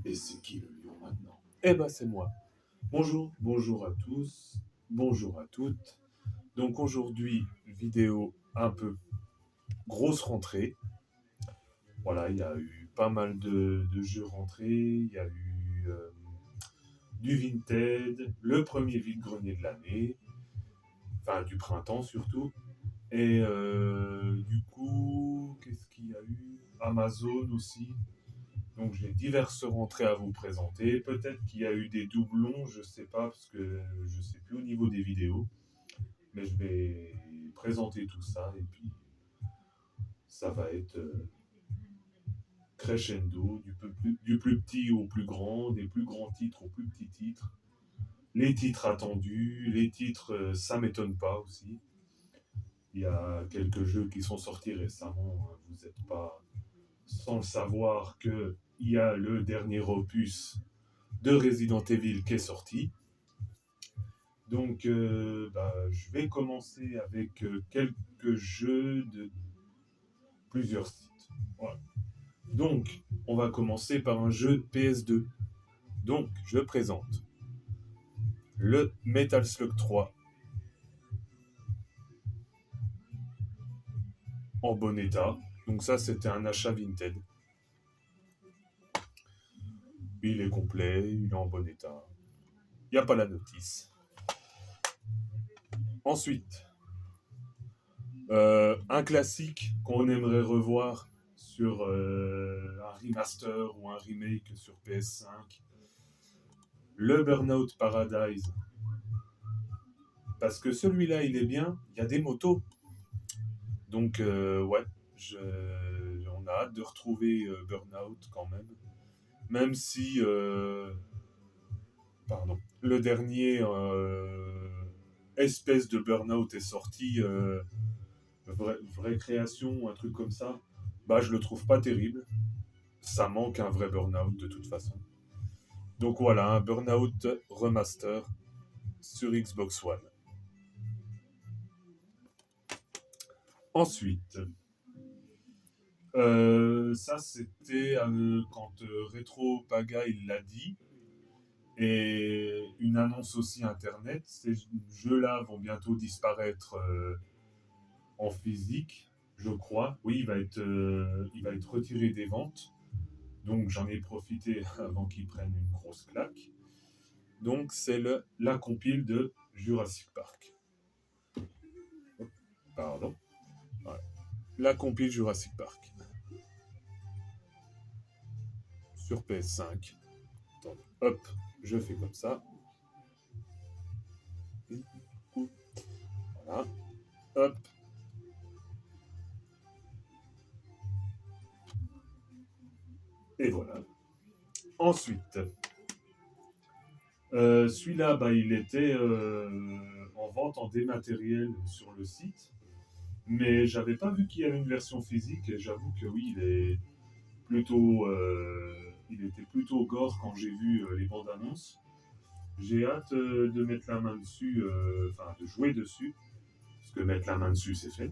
Et c'est qui le lion maintenant? Eh ben c'est moi. Bonjour, bonjour à tous, bonjour à toutes. Donc aujourd'hui, vidéo un peu grosse rentrée. Voilà, il y a eu pas mal de jeux rentrés, il y a eu du Vinted, le premier vide-grenier de l'année, enfin du printemps surtout. Et du coup, qu'est-ce qu'il y a eu? Amazon aussi. Donc j'ai diverses rentrées à vous présenter. Peut-être qu'il y a eu des doublons, je sais pas, parce que je sais plus au niveau des vidéos. Mais je vais présenter tout ça et puis ça va être crescendo, du plus petit au plus grand, des plus grands titres aux plus petits titres. Les titres attendus, les titres, ça m'étonne pas aussi. Il y a quelques jeux qui sont sortis récemment, hein. Vous n'êtes pas sans le savoir qu'il y a le dernier opus de Resident Evil qui est sorti. Donc, je vais commencer avec quelques jeux de plusieurs sites. Voilà. Donc, on va commencer par un jeu PS2. Donc, je présente le Metal Slug 3 en bon état. Donc ça, c'était un achat Vinted. Il est complet, il est en bon état. Il n'y a pas la notice. Ensuite, un classique qu'on aimerait revoir sur un remaster ou un remake sur PS5, le Burnout Paradise. Parce que celui-là, il est bien, il y a des motos. Donc, ouais, on a hâte de retrouver Burnout quand même. Même si, le dernier espèce de Burnout est sorti, vraie création, un truc comme ça, bah je le trouve pas terrible. Ça manque un vrai Burnout de toute façon. Donc voilà, un Burnout Remaster sur Xbox One. Ensuite, ça c'était quand Retro Paga il l'a dit, et une annonce aussi internet. Ces jeux-là vont bientôt disparaître en physique, je crois. Oui, il va être retiré des ventes. Donc j'en ai profité avant qu'ils prennent une grosse claque. Donc c'est la compile de Jurassic Park. Pardon. Voilà. La compile Jurassic Park. Sur PS5. Attendez. Hop, je fais comme ça. Voilà. Hop. Et voilà. Ensuite, celui-là, il était en vente en dématériel sur le site, mais j'avais pas vu qu'il y avait une version physique. Et j'avoue que oui, il était plutôt gore quand j'ai vu les bandes annonces. J'ai hâte de mettre la main dessus, de jouer dessus, parce que mettre la main dessus c'est fait.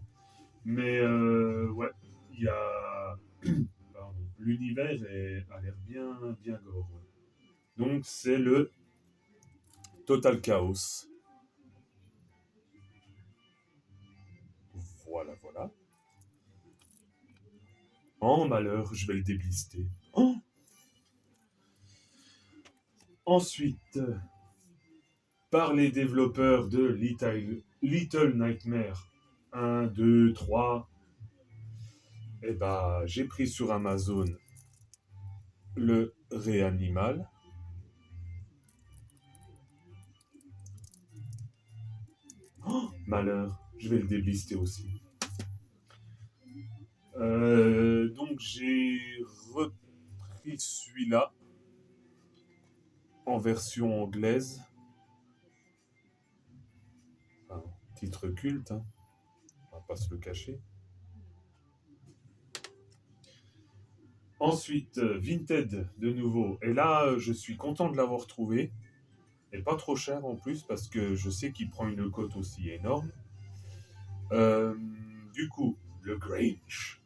Mais ouais, il y a l'univers a l'air bien gore. Ouais. Donc c'est le Total Chaos. Voilà. Oh malheur, je vais le déblister. Oh. Ensuite, par les développeurs de Little Nightmare 1, 2, 3, j'ai pris sur Amazon le Réanimal. Oh, malheur, je vais le déblister aussi. Donc j'ai repris celui-là en version anglaise. Enfin, titre culte, hein. On va pas se le cacher. Ensuite, Vinted de nouveau. Et là, je suis content de l'avoir trouvé. Et pas trop cher en plus, parce que je sais qu'il prend une cote aussi énorme. Du coup, le Grinch.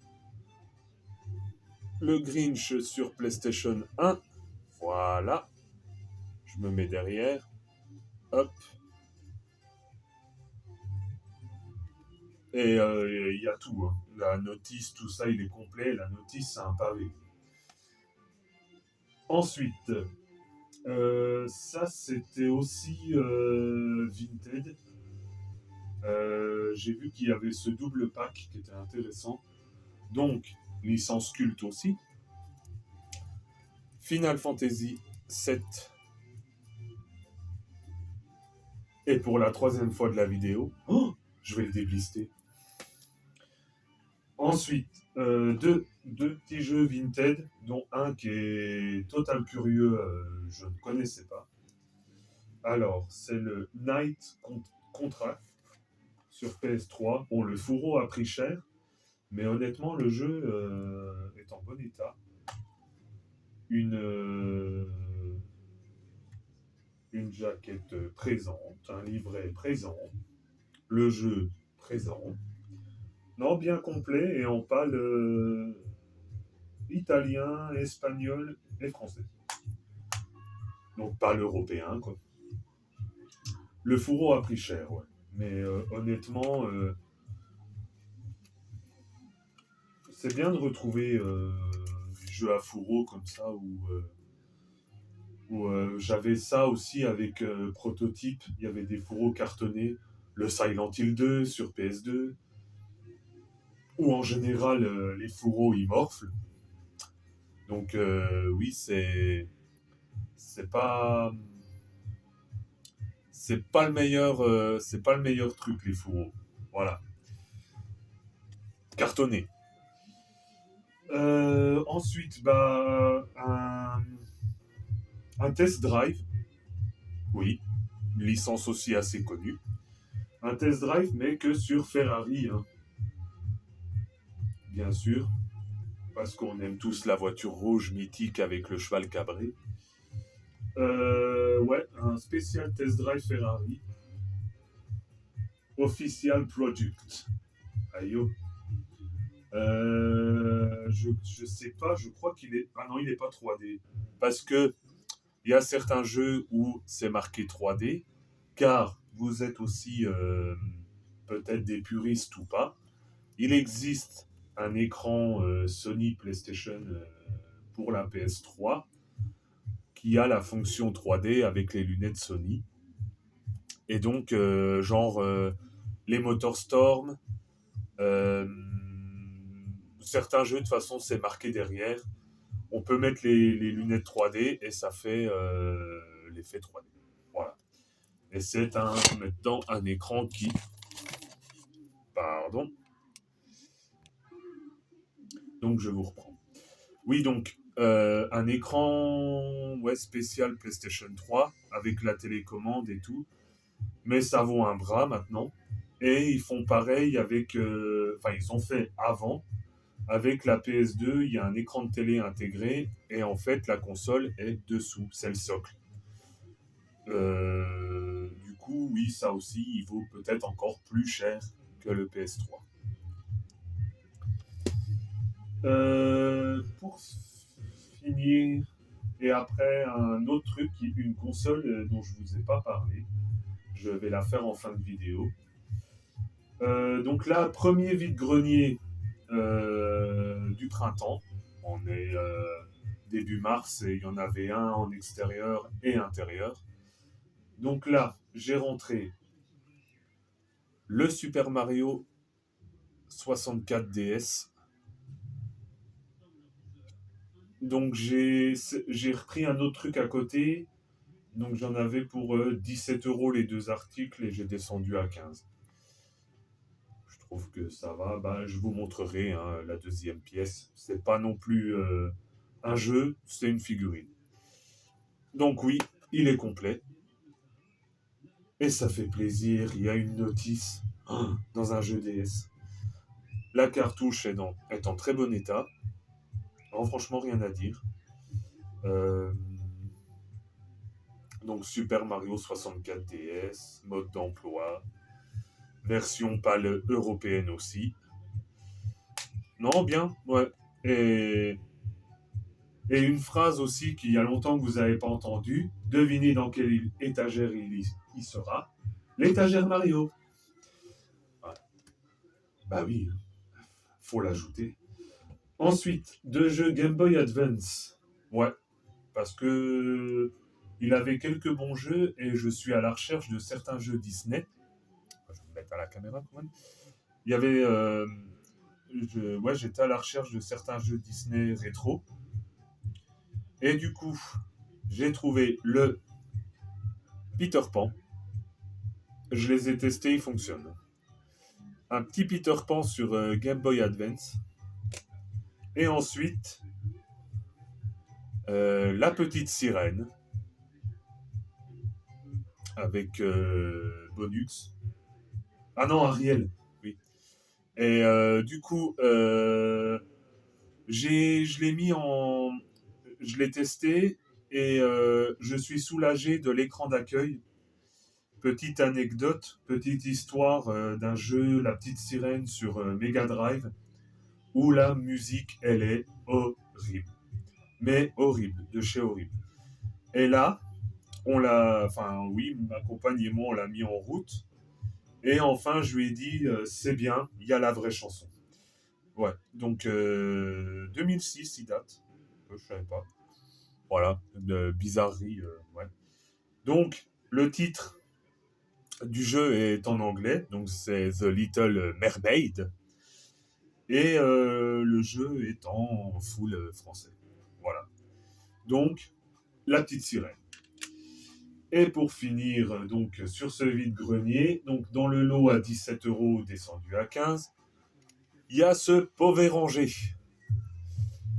Le Grinch sur PlayStation 1. Voilà. Je me mets derrière. Hop. Et il y a tout. Hein. La notice, tout ça, il est complet. La notice, c'est un pavé. Ensuite, ça, c'était aussi Vinted. J'ai vu qu'il y avait ce double pack qui était intéressant. Donc, licence culte aussi. Final Fantasy 7. Et pour la 3e fois de la vidéo, je vais le déblister. Ensuite, deux petits jeux Vinted, dont un qui est total curieux, je ne connaissais pas. Alors, c'est le Night Contract sur PS3. Bon, le fourreau a pris cher, mais honnêtement, le jeu est en bon état. Une jaquette présente, un livret présent, le jeu présent. Non, bien complet, et on parle italien, espagnol et français. Donc pas l'européen, quoi. Le fourreau a pris cher, ouais. Mais honnêtement, c'est bien de retrouver des jeux à fourreau comme ça où j'avais ça aussi avec Prototype. Il y avait des fourreaux cartonnés. Le Silent Hill 2 sur PS2. Où en général, les fourreaux ils morflent. Donc oui, c'est pas c'est pas le meilleur truc les fourreaux. Voilà. Cartonné. Ensuite, bah, un test drive. Oui, une licence aussi assez connue. Un test drive, mais que sur Ferrari, hein. Bien sûr, parce qu'on aime tous la voiture rouge mythique avec le cheval cabré. Ouais, un spécial test drive Ferrari. Official Product. Aïe. Je sais pas, je crois qu'il est. Ah non, il n'est pas 3D. Parce que il y a certains jeux où c'est marqué 3D, car vous êtes aussi peut-être des puristes ou pas. Il existe un écran Sony PlayStation pour la PS3 qui a la fonction 3D avec les lunettes Sony. Et donc, les MotorStorm, certains jeux, de toute façon, c'est marqué derrière. On peut mettre les lunettes 3D et ça fait l'effet 3D. Voilà. Et c'est maintenant un écran qui... Pardon. Donc, je vous reprends. Oui, donc, un écran spécial PlayStation 3 avec la télécommande et tout. Mais ça vaut un bras maintenant. Et ils font pareil avec... ils ont fait avant. Avec la PS2, il y a un écran de télé intégré. Et en fait, la console est dessous. C'est le socle. Du coup, oui, ça aussi, il vaut peut-être encore plus cher que le PS3. Pour finir, et après un autre truc, une console dont je ne vous ai pas parlé, je vais la faire en fin de vidéo. Donc là, premier vide-grenier du printemps. On est début mars et il y en avait un en extérieur et intérieur. Donc là, j'ai rentré le Super Mario 64 DS. Donc j'ai repris un autre truc à côté. Donc j'en avais pour 17 € les deux articles et j'ai descendu à 15. Je trouve que ça va. Bah, je vous montrerai hein, la deuxième pièce. C'est pas non plus un jeu, c'est une figurine. Donc oui, il est complet. Et ça fait plaisir. Il y a une notice dans un jeu DS. La cartouche est en très bon état. Alors, franchement, rien à dire. Donc Super Mario 64 DS, mode d'emploi, version pâle européenne aussi. Non, bien, ouais. Et Et une phrase aussi qu'il y a longtemps que vous n'avez pas entendue. Devinez dans quelle étagère il sera. L'étagère Mario. Voilà. Bah oui, faut l'ajouter. Ensuite, deux jeux Game Boy Advance. Ouais, parce que il avait quelques bons jeux et je suis à la recherche de certains jeux Disney. Je vais me mettre à la caméra quand même. Il y avait. Ouais, j'étais à la recherche de certains jeux Disney rétro. Et du coup, j'ai trouvé le Peter Pan. Je les ai testés, ils fonctionnent. Un petit Peter Pan sur Game Boy Advance. Et ensuite, La Petite Sirène avec Bonux. Ah non, Ariel, oui. Et du coup, je l'ai mis en... Je l'ai testé et je suis soulagé de l'écran d'accueil. Petite anecdote, petite histoire d'un jeu, La Petite Sirène sur Mega Drive, où la musique, elle est horrible. Mais horrible, de chez horrible. Et là, on l'a, enfin oui, ma compagne et moi, on l'a mis en route. Et enfin, je lui ai dit, c'est bien, il y a la vraie chanson. Ouais, donc 2006, il date. Je savais pas. Voilà, de bizarrerie, ouais. Donc, le titre du jeu est en anglais, donc c'est The Little Mermaid. Et le jeu est en full français. Voilà. Donc, la petite sirène. Et pour finir, donc, sur ce vide-grenier, donc dans le lot à 17 € descendu à 15, il y a ce Povéranger.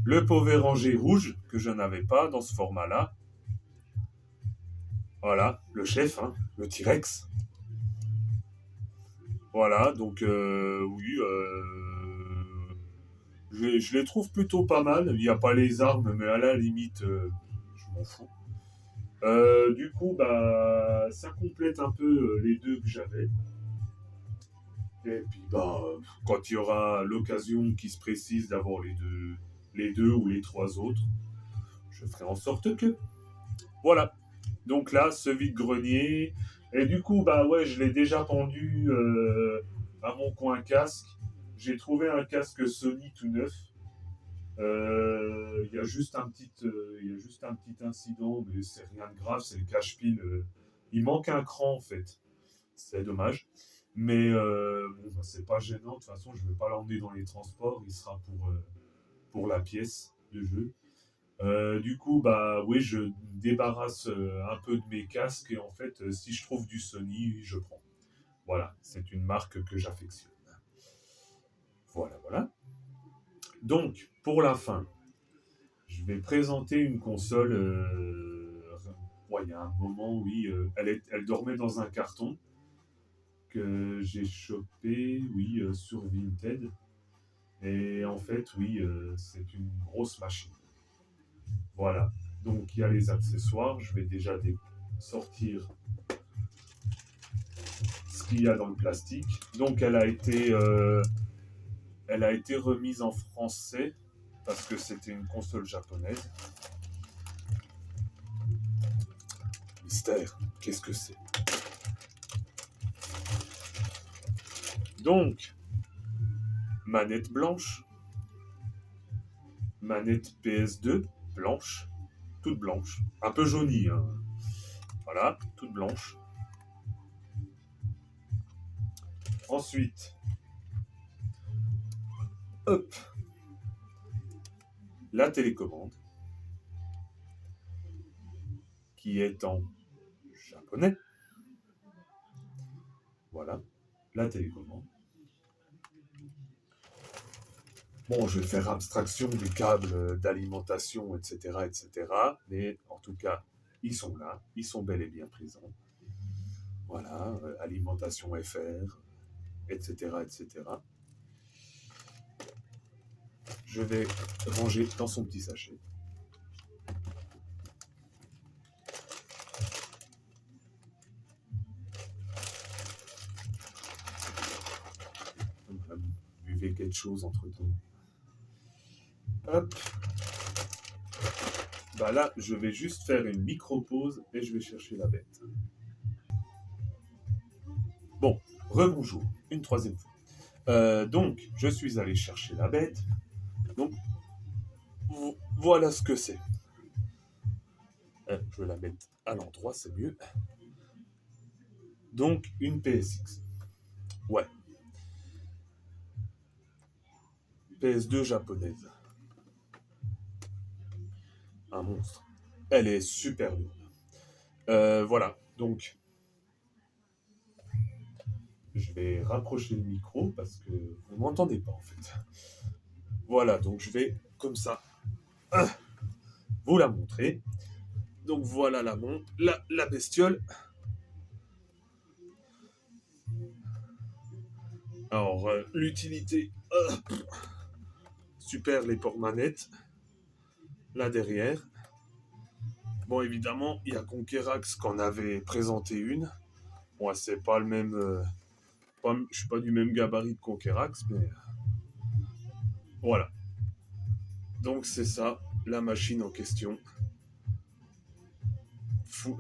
Le Povéranger rouge, que je n'avais pas dans ce format-là. Voilà, le chef, hein, le T-Rex. Voilà, donc oui, je les trouve plutôt pas mal. Il n'y a pas les armes, mais à la limite, je m'en fous. Du coup, bah, ça complète un peu les deux que j'avais. Et puis, bah, quand il y aura l'occasion qui se précise d'avoir les deux ou les trois autres, je ferai en sorte que. Voilà. Donc là, ce vide-grenier. Et du coup, bah ouais, je l'ai déjà pendu à mon coin casque. J'ai trouvé un casque Sony tout neuf. Il y a juste un petit incident, mais c'est rien de grave, c'est le cache-pile. Il manque un cran en fait. C'est dommage. Mais bon, bah, c'est pas gênant. De toute façon, je ne vais pas l'emmener dans les transports. Il sera pour la pièce de jeu. Du coup, bah oui, je débarrasse un peu de mes casques et en fait, si je trouve du Sony, je prends. Voilà, c'est une marque que j'affectionne. Voilà, voilà. Donc, pour la fin, je vais présenter une console. Ouais, il y a un moment, oui, elle dormait dans un carton que j'ai chopé, oui, sur Vinted. Et en fait, oui, c'est une grosse machine. Voilà. Donc, il y a les accessoires. Je vais déjà sortir ce qu'il y a dans le plastique. Donc, elle a été remise en français parce que c'était une console japonaise. Mystère, qu'est-ce que c'est? Donc, manette blanche, manette PS2 blanche, toute blanche, un peu jaunie, hein. Voilà, toute blanche. Ensuite, hop, la télécommande, qui est en japonais. Voilà, la télécommande. Bon, je vais faire abstraction des câbles d'alimentation, etc., etc. Mais en tout cas, ils sont là, ils sont bel et bien présents. Voilà, alimentation FR, etc., etc. Je vais ranger dans son petit sachet. Buvez quelque chose entre temps. Hop. bah là, je vais juste faire une micro-pause et je vais chercher la bête. Bon, rebonjour, une troisième fois. Donc, je suis allé chercher la bête. Donc, voilà ce que c'est. Je vais la mettre à l'endroit, c'est mieux. Donc, une PSX. Ouais. PS2 japonaise. Un monstre. Elle est super lourde. Voilà, donc je vais rapprocher le micro parce que vous ne m'entendez pas en fait. Voilà, donc je vais comme ça vous la montrer. Donc voilà la bestiole. Alors, l'utilité, super les porte-manettes, là derrière. Bon, évidemment, il y a Conquerax qui en avait présenté une. Moi, c'est pas le même. Je suis pas du même gabarit que Conquerax, mais voilà. Donc, c'est ça, la machine en question.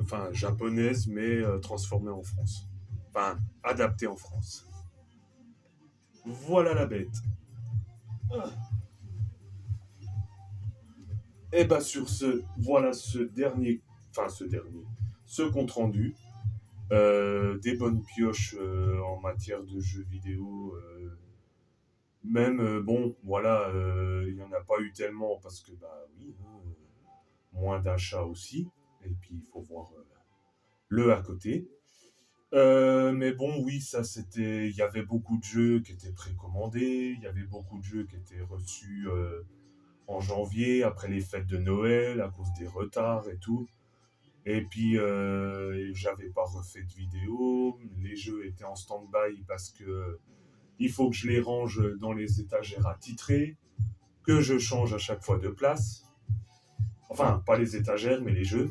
Enfin, japonaise, mais transformée en France. Enfin, adaptée en France. Voilà la bête. Et bah, sur ce, voilà ce compte rendu. Des bonnes pioches en matière de jeux vidéo. Même, bon, voilà, il n'y en a pas eu tellement parce que, bah oui, hein, moins d'achats aussi. Et puis, il faut voir le à côté. Mais bon, oui, ça c'était. Il y avait beaucoup de jeux qui étaient précommandés, il y avait beaucoup de jeux qui étaient reçus en janvier, après les fêtes de Noël, à cause des retards et tout. Et puis, j'avais pas refait de vidéo, les jeux étaient en stand-by parce que il faut que je les range dans les étagères attitrées, que je change à chaque fois de place. Enfin, pas les étagères, mais les jeux.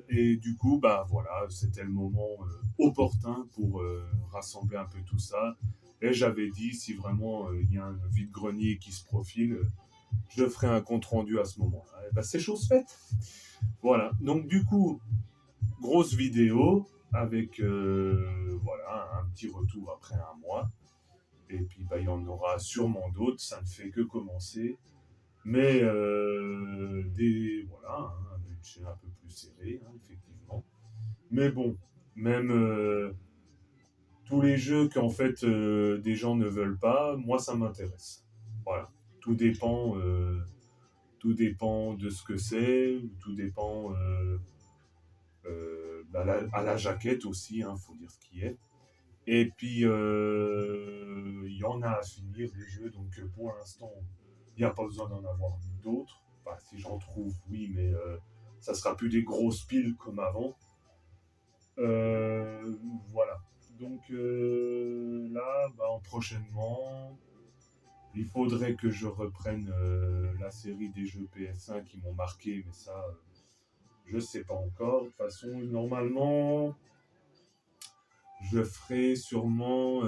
Et du coup, bah voilà, c'était le moment opportun pour rassembler un peu tout ça. Et j'avais dit, si vraiment il y a un vide-grenier qui se profile, je ferai un compte-rendu à ce moment-là. Et bah, c'est chose faite. Voilà, donc du coup, grosse vidéo avec voilà, un petit retour après un mois. Et puis, bah, il y en aura sûrement d'autres, ça ne fait que commencer. Mais voilà, hein, un budget un peu plus serré, hein, effectivement. Mais bon, même tous les jeux qu'en fait des gens ne veulent pas, moi ça m'intéresse. Voilà, tout dépend de ce que c'est, tout dépend à la jaquette aussi, hein, faut dire ce qui est. Et puis il y en a à finir les jeux, donc pour l'instant il n'y a pas besoin d'en avoir d'autres. Enfin, si j'en trouve, oui, mais ça sera plus des grosses piles comme avant. Euh, voilà. Donc là, bah, prochainement, il faudrait que je reprenne la série des jeux PS1 qui m'ont marqué, mais ça, je sais pas encore. De toute façon, normalement, je ferai sûrement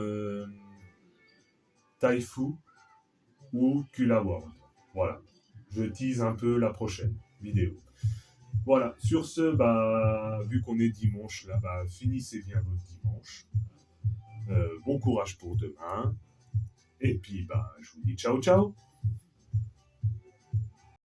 Taifu ou Kula World. Voilà. Je tease un peu la prochaine vidéo. Voilà, sur ce, bah, vu qu'on est dimanche, là, bah, finissez bien votre dimanche. Bon courage pour demain. Et puis, bah, je vous dis ciao, ciao.